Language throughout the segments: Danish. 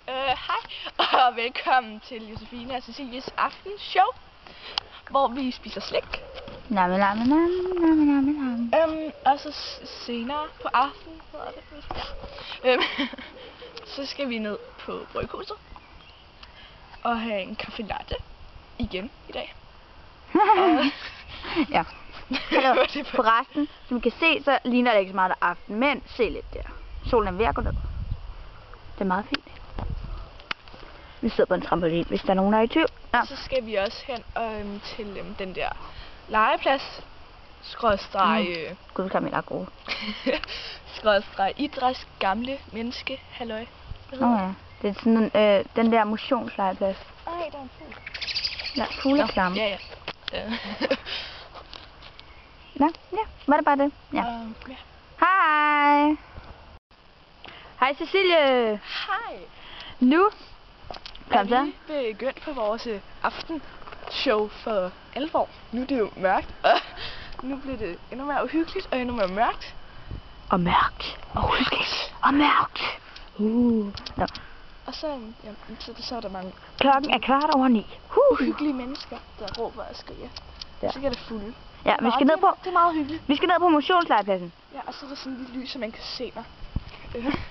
Hej, og velkommen til Josefine og Cecilies aftenshow, hvor vi spiser slik. Og så senere på aftenen, så skal vi ned på Bryghuset og have en kaffe latte igen i dag. Ja. Hallo, forresten, som I kan se, så ligner det ikke så meget af aften, men se lidt der. Solen er ved at gå ned. Det er meget fint. Vi sidder på en trampolin, hvis der er nogen, der er i tvivl. Ja. Så skal vi også hen til den der legeplads, skrådstreg... Gud, er gode. skrådstreg idræts gamle menneske, halløj. Ja. Det er sådan den der motionslegeplads. Ej, der er en fugl. Ja, fugleklamme. Ja. Nå, ja, var det bare det? Ja. Ja. Hej! Hej Cecilie! Hej! Nu kom så. Er vi begyndt på vores aftenshow for alvor? Nu er det jo mørkt. Nu bliver det endnu mere uhyggeligt og endnu mere mørkt. Og mørkt. Og uhyggeligt. Og mørkt. Nå. Og så er der mange... Klokken er 9:15. Uhyggelige mennesker, der råber og skriger. Ja. Så er det fuld. Ja, vi skal ned på... Det er meget hyggeligt. Vi skal ned på motionslegepladsen. Ja, og så er der sådan lidt lys, så man kan se mig.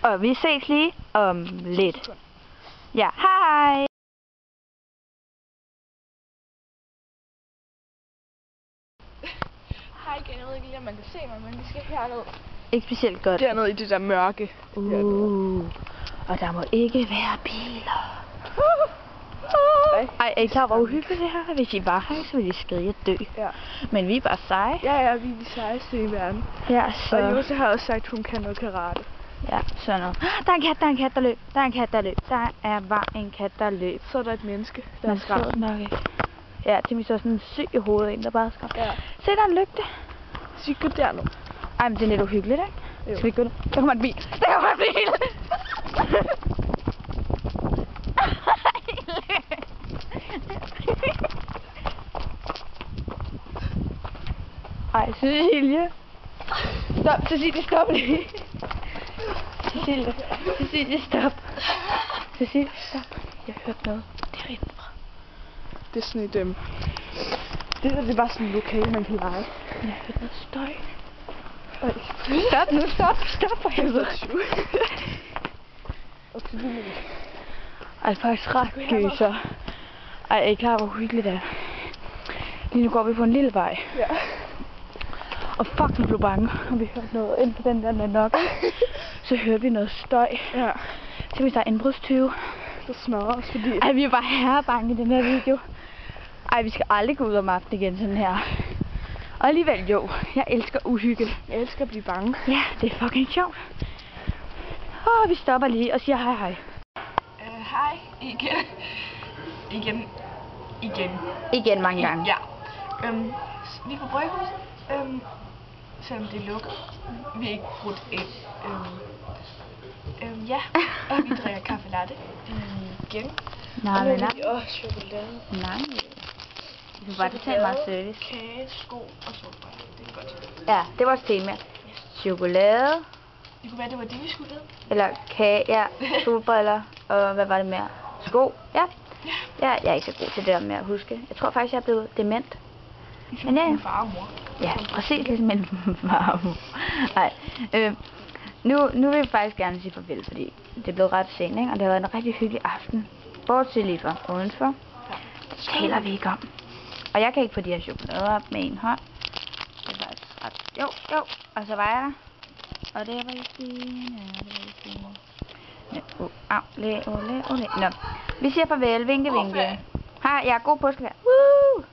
Og vi ses lige om lidt. Ja, hej! Hej igen, jeg ved ikke lige, om man kan se mig, men vi skal herned. Ikke specielt godt. Dernede i det der mørke. Og der må ikke være biler. Ej, er I klar, hvor uhyggeligt det her? Hvis I var her, så ville I skrige og dø. Ja. Men vi er bare seje. Ja, vi er de sejeste i verden. Ja, så... Og Jose har også sagt, at hun kan noget karate. Ja, sådan noget. Der er en kat, der løb. Der er bare en kat, der løb. Så er der et menneske, der er skræmt. nok ikke. Ja, til mig så sådan en syg i hovedet, en der bare skræmt. Ja. Se, der er en lygte. Så vi går der nu. Ej, men det er lidt uhyggeligt, ikke? Jo. Skal vi gå nu? Der kommer en bil. Ej, Cecilie. Stop, Cecilie, stop lige. Cecilie, stop. Cecilie, stop. Jeg har hørt noget. Det er indenfra. Det er sådan et det er bare sådan et lokale, man kan lege. Jeg har hørt noget støj. Stop nu, stop for helvede. Okay, det er faktisk ret gyser. Ej, er I klar, hvor hyggeligt det er? Lige nu går vi på en lille vej. Ja. Og fuck, vi blev bange. Og vi hørte noget ind på den der nok. Så hørte vi noget støj. Ja. Så hvis der er indbrudstyve. Det smadrer os, fordi... Ej, vi er bare herrebange i den her video. Ej, vi skal aldrig gå ud om aftenen igen sådan her. Og alligevel jo, jeg elsker uhygge. Jeg elsker at blive bange. Ja, det er fucking sjovt. Vi stopper lige og siger hej. Hej igen mange gange. Ja. Vi er på Bryghuset. Selvom det er lukket. Vi er ikke brudt ind. Ja, og vi drikker kaffe latte igen. Nej. Chokolade. Nej. Du bare betale meget service. Kage, sko og solbriller. Det er godt. Ja, det var vores tema. Chokolade. Det kunne være, det var det, vi skulle ned. Eller kage, ja. Solbriller. Og hvad var det mere? Sko. Ja. Jeg er ikke så god til det der med at huske. Jeg tror faktisk, jeg er blevet dement. Men ja. Min far og mor. Ja, præcis ligesom min far og mor. Nej. Nu vil vi faktisk gerne sige farvel, fordi det er blevet ret sent, ikke? Og det har været en rigtig hyggelig aften. Bortset lige fra udenfor. Det taler vi ikke om. Og jeg kan ikke få de her chokolader op med en hånd. Det er faktisk ret... Jo. Og så var jeg der. Og det var fint. Nå, vi siger farvel. Vinke. Hej, jeg er god påske. Woo!